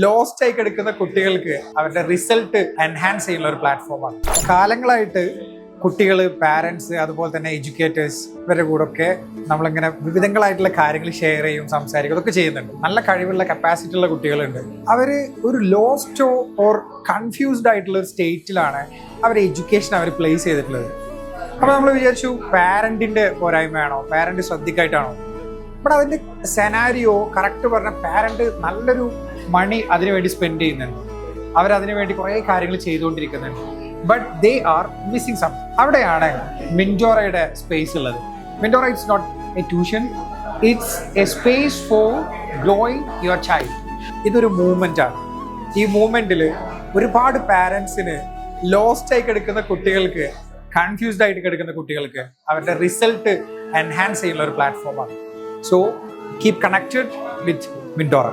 Lost ആയി കിടക്കുന്ന കുട്ടികൾക്ക് അവരുടെ റിസൾട്ട് എൻഹാൻസ് ചെയ്യുന്ന ഒരു പ്ലാറ്റ്ഫോമാണ്. കാലങ്ങളായിട്ട് കുട്ടികൾ, പാരൻസ്, അതുപോലെ തന്നെ എഡ്യൂക്കേറ്റേഴ്സ് ഇവരുടെ കൂടെ ഒക്കെ നമ്മളിങ്ങനെ വിവിധങ്ങളായിട്ടുള്ള കാര്യങ്ങൾ ഷെയർ ചെയ്യും, സംസാരിക്കും, അതൊക്കെ ചെയ്യുന്നുണ്ട്. നല്ല കഴിവുള്ള കപ്പാസിറ്റി ഉള്ള കുട്ടികളുണ്ട്. അവർ ഒരു ലോസ്റ്റോ ഓർ കൺഫ്യൂസ്ഡ് ആയിട്ടുള്ള ഒരു സ്റ്റേറ്റിലാണ് അവരുടെ എഡ്യൂക്കേഷൻ അവർ പ്ലേസ് ചെയ്തിട്ടുള്ളത്. അപ്പോൾ നമ്മൾ വിചാരിച്ചു പാരന്റിന്റെ പോരായ്മയാണോ, പാരന്റ് ശ്രദ്ധിക്കായിട്ടാണോ? ബട്ട് അതിന്റെ സെനാരിയോ കറക്റ്റ് പറഞ്ഞ പാരന്റ് നല്ലൊരു മണി അതിനുവേണ്ടി സ്പെൻഡ് ചെയ്യുന്നുണ്ട്, അവരതിനു വേണ്ടി കുറേ കാര്യങ്ങൾ ചെയ്തുകൊണ്ടിരിക്കുന്നുണ്ട്. But they are missing something. അവിടെയാണ് മിൻറ്റോറയുടെ സ്പേസ് ഉള്ളത്. Mintora it's not a tuition, it's a space for growing your child. ഇതൊരു മൂവ്മെന്റ് ആണ്. ഈ മൂവ്മെന്റിൽ ഒരുപാട് പാരൻസിന് ലോസ്റ്റ് ആയി കിടക്കുന്ന കുട്ടികൾക്ക്, കൺഫ്യൂസ്ഡ് ആയിട്ട് കിടക്കുന്ന കുട്ടികൾക്ക് അവരുടെ റിസൾട്ട് എൻഹാൻസ് ചെയ്യുന്ന ഒരു പ്ലാറ്റ്ഫോമാണ്. So keep connected with മിൻറ്റോറ.